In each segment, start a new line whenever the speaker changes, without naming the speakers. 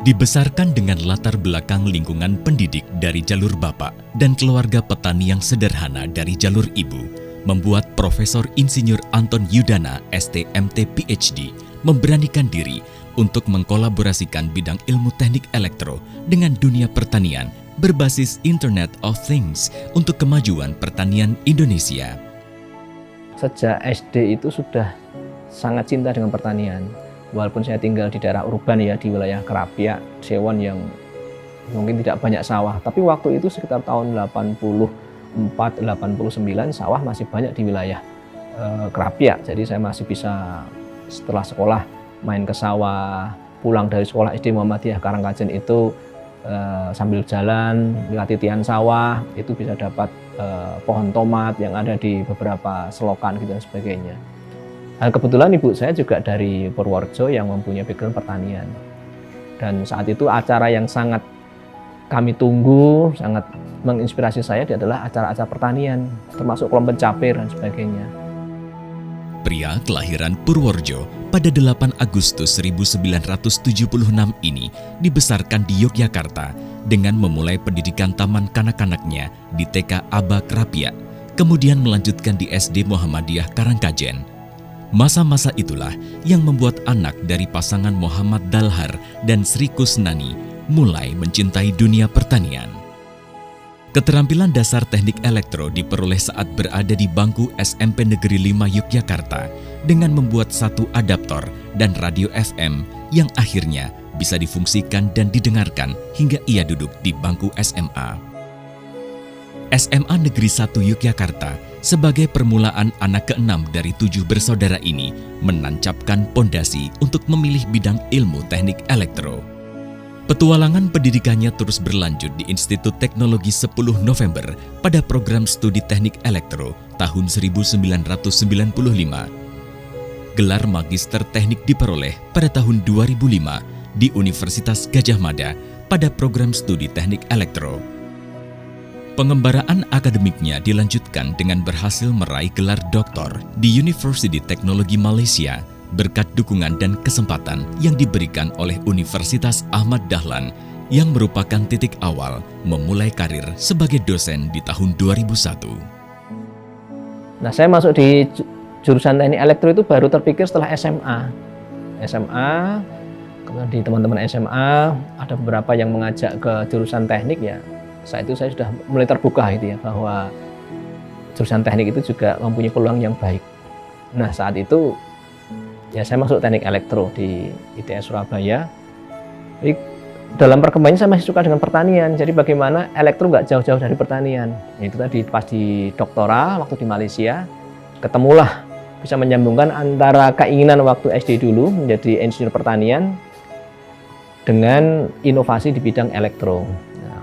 Dibesarkan dengan latar belakang lingkungan pendidik dari jalur bapak dan keluarga petani yang sederhana dari jalur ibu, membuat Profesor Insinyur Anton Yudana, STMT PhD, memberanikan diri untuk mengkolaborasikan bidang ilmu teknik elektro dengan dunia pertanian berbasis Internet of Things untuk kemajuan pertanian Indonesia.
Sejak SD itu sudah sangat cinta dengan pertanian. Walaupun saya tinggal di daerah urban ya, di wilayah Kerapiak, Sewon yang mungkin tidak banyak sawah. Tapi waktu itu sekitar tahun 84-89 sawah masih banyak di wilayah Kerapiak. Jadi saya masih bisa setelah sekolah main ke sawah, pulang dari sekolah SD Muhammadiyah Karangkajen itu sambil jalan melewati tian sawah, itu bisa dapat pohon tomat yang ada di beberapa selokan gitu dan sebagainya. Kebetulan ibu saya juga dari Purworejo yang mempunyai background pertanian. Dan saat itu acara yang sangat kami tunggu, sangat menginspirasi saya adalah acara-acara pertanian, termasuk kelompok capir dan sebagainya.
Pria kelahiran Purworejo pada 8 Agustus 1976 ini dibesarkan di Yogyakarta dengan memulai pendidikan taman kanak-kanaknya di TK Aba Kerapiak, kemudian melanjutkan di SD Muhammadiyah Karangkajen. Masa-masa itulah yang membuat anak dari pasangan Muhammad Dalhar dan Sri Kusnani mulai mencintai dunia pertanian. Keterampilan dasar teknik elektro diperoleh saat berada di bangku SMP Negeri 5 Yogyakarta dengan membuat satu adaptor dan radio FM yang akhirnya bisa difungsikan dan didengarkan hingga ia duduk di bangku SMA. SMA Negeri 1 Yogyakarta sebagai permulaan anak ke-6 dari 7 bersaudara ini menancapkan pondasi untuk memilih bidang ilmu teknik elektro. Petualangan pendidikannya terus berlanjut di Institut Teknologi 10 November pada program studi teknik elektro tahun 1995. Gelar Magister Teknik diperoleh pada tahun 2005 di Universitas Gadjah Mada pada program studi teknik elektro. Pengembaraan akademiknya dilanjutkan dengan berhasil meraih gelar doktor di University Teknologi Malaysia berkat dukungan dan kesempatan yang diberikan oleh Universitas Ahmad Dahlan yang merupakan titik awal memulai karir sebagai dosen di tahun 2001.
Nah, saya masuk di jurusan teknik elektro itu baru terpikir setelah SMA. Kemudian di teman-teman SMA ada beberapa yang mengajak ke jurusan teknik ya. Saat itu saya sudah mulai terbuka gitu ya, bahwa jurusan teknik itu juga mempunyai peluang yang baik. Nah, saat itu ya saya masuk teknik elektro di ITS Surabaya. Jadi dalam perkembangannya saya masih suka dengan pertanian. Jadi bagaimana elektro nggak jauh-jauh dari pertanian. Itu tadi pas di doktora waktu di Malaysia, ketemulah bisa menyambungkan antara keinginan waktu SD dulu menjadi insinyur pertanian dengan inovasi di bidang elektro.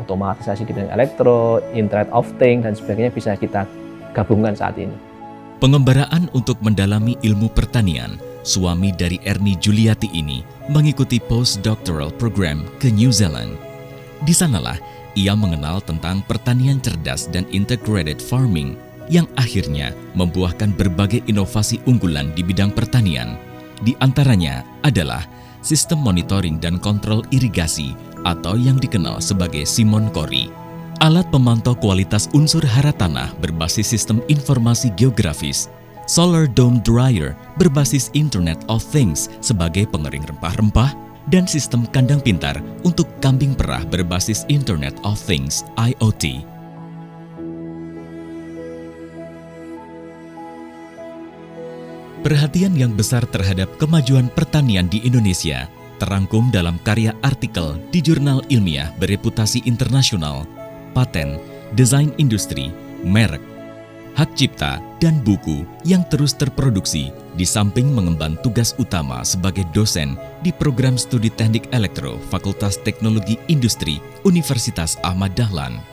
Otomatisasi di bidang elektro, Internet of Things dan sebagainya bisa kita gabungkan saat ini.
Pengembaraan untuk mendalami ilmu pertanian, suami dari Ernie Juliati ini mengikuti postdoctoral program ke New Zealand. Di sanalah ia mengenal tentang pertanian cerdas dan integrated farming yang akhirnya membuahkan berbagai inovasi unggulan di bidang pertanian. Di antaranya adalah sistem monitoring dan kontrol irigasi atau yang dikenal sebagai Simon Cori, alat pemantau kualitas unsur hara tanah berbasis sistem informasi geografis, Solar Dome Dryer berbasis Internet of Things sebagai pengering rempah-rempah, dan sistem kandang pintar untuk kambing perah berbasis Internet of Things IoT. Perhatian yang besar terhadap kemajuan pertanian di Indonesia terangkum dalam karya artikel di jurnal ilmiah bereputasi internasional, paten, desain industri, merek, hak cipta, dan buku yang terus terproduksi di samping mengemban tugas utama sebagai dosen di program studi teknik elektro Fakultas Teknologi Industri Universitas Ahmad Dahlan.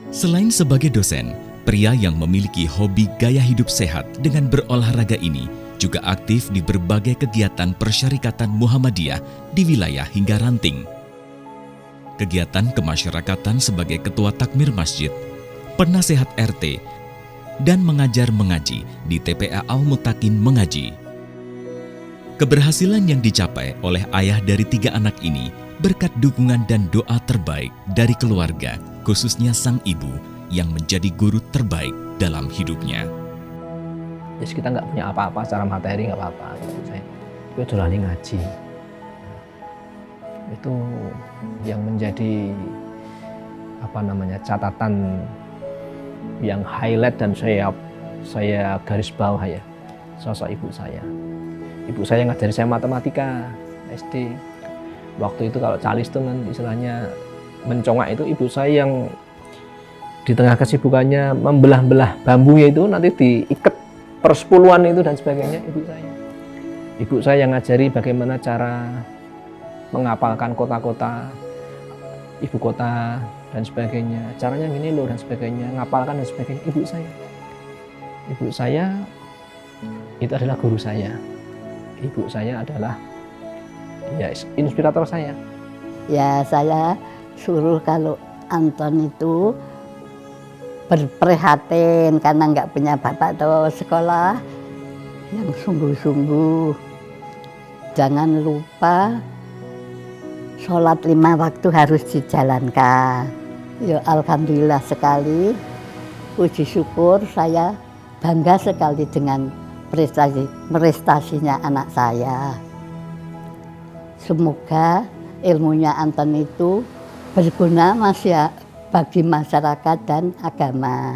Selain sebagai dosen, pria yang memiliki hobi gaya hidup sehat dengan berolahraga ini juga aktif di berbagai kegiatan persyarikatan Muhammadiyah di wilayah hingga ranting. Kegiatan kemasyarakatan sebagai ketua takmir masjid, penasehat RT, dan mengajar mengaji di TPA Al-Mutakin Mengaji. Keberhasilan yang dicapai oleh ayah dari 3 anak ini berkat dukungan dan doa terbaik dari keluarga, khususnya sang ibu yang menjadi guru terbaik dalam hidupnya.
Yes, kita nggak punya apa-apa secara materi, nggak apa-apa. Saya itu jalani ngaji. Itu yang menjadi catatan yang highlight dan saya garis bawah ya, sosok ibu saya. Ibu saya ngajari saya matematika SD. Waktu itu kalau calis itu kan istilahnya mencongak, itu ibu saya yang di tengah kesibukannya membelah-belah bambunya itu nanti diikat persepuluhan itu dan sebagainya. Ibu saya yang ngajari bagaimana cara menghafalkan kota-kota, ibu kota dan sebagainya, caranya gini loh dan sebagainya, ngapalkan dan sebagainya. Ibu saya itu adalah guru saya. Ibu saya adalah ya inspirator saya.
Ya, saya suruh kalau Anton itu berprihatin karena nggak punya bapak atau sekolah yang sungguh-sungguh. Jangan lupa sholat 5 waktu harus dijalankan. Ya, alhamdulillah sekali, puji syukur, saya bangga sekali dengan prestasinya anak saya. Semoga ilmunya Anton itu berguna bagi masyarakat dan agama.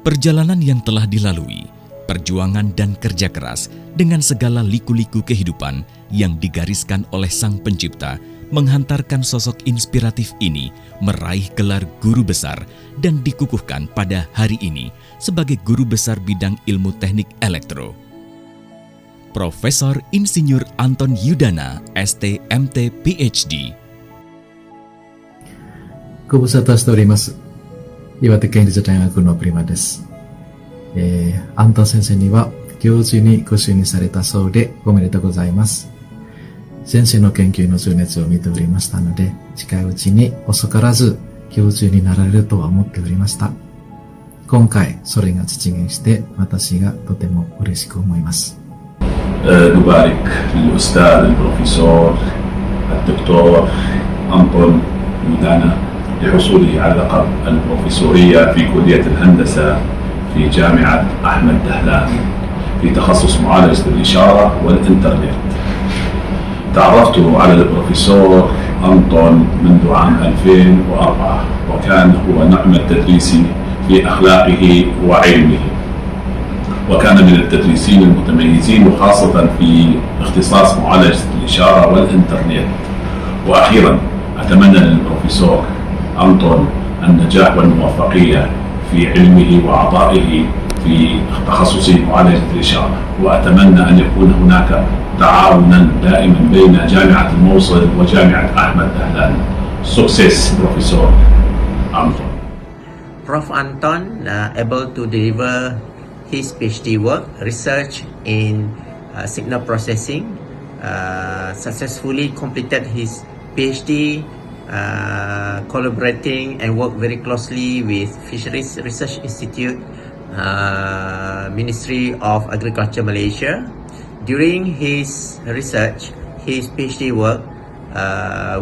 Perjalanan yang telah dilalui, perjuangan dan kerja keras dengan segala liku-liku kehidupan yang digariskan oleh Sang Pencipta menghantarkan sosok inspiratif ini meraih gelar guru besar dan dikukuhkan pada hari ini sebagai guru besar bidang ilmu teknik elektro. Profesor Insinyur Anton Yudana, ST.MT PhD.
ご無沙汰しております。岩手県立大学のプリマです。アントン先生には教授にご就任されたそうでおめでとうございます。先生の研究の情熱を見ておりましたので、近いうちに遅からず教授になられるとは思っておりました。今回それが実現して私がとても嬉しく思います。
نبارك للأستاذ البروفيسور الدكتور أنطون يودانا لحصوله على لقب البروفيسورية في كلية الهندسة في جامعة أحمد دهلان في تخصص معالجة الإشارة والإنترنت. تعرفت على البروفيسور أنطون منذ عام 2004 وكان هو نعم التدريسي في أخلاقه وعلمه، وكان من التدريسين المتميزين وخاصة في اختصاص معالجة الإشارة والإنترنت. وأخيرا أتمنى للبروفيسور أنطون النجاح والموفقية في علمه وعطائه في تخصص معالجة الإشارة، وأتمنى أن يكون هناك تعاونا دائما بين جامعة الموصل وجامعة أحمد دهلان. Sukses Professor Anton.
Prof. Anton able to deliver his PhD work, research in signal processing, successfully completed his PhD, collaborating and work very closely with Fisheries Research Institute, Ministry of Agriculture Malaysia. During his research, his PhD work,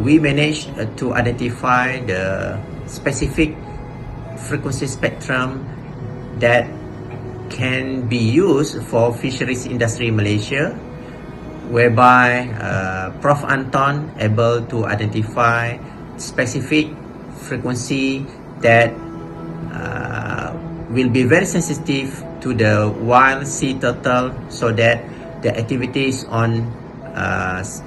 we managed to identify the specific frequency spectrum that can be used for fisheries industry in Malaysia, whereby Prof. Anton able to identify specific frequency that will be very sensitive to the wild sea turtle, so that the activities on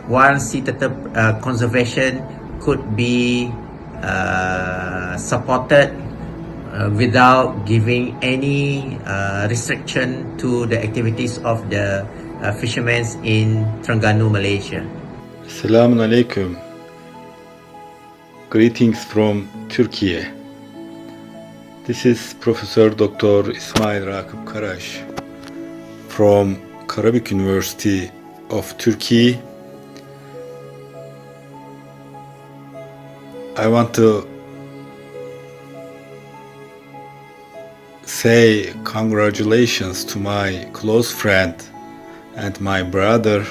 wild sea turtle conservation could be supported without giving any restriction to the activities of the fishermen in Terengganu, Malaysia.
Assalamu alaikum. Greetings from Turkey. This is Professor Dr. Ismail Rakip Karash from Karabük University of Turkey. I want to say congratulations to my close friend and my brother,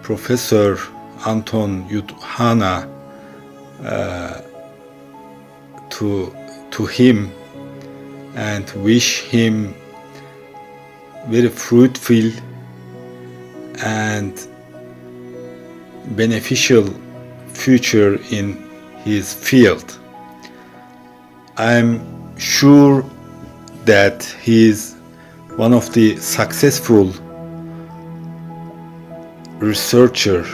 Professor Anton Yuthana to him and wish him very fruitful and beneficial future in his field. I'm sure that he is one of the successful researcher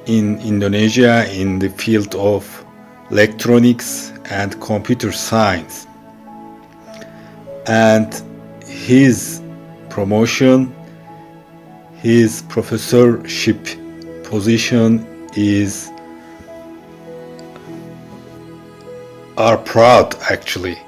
in Indonesia in the field of electronics and computer science, and his promotion, his professorship position are proud actually.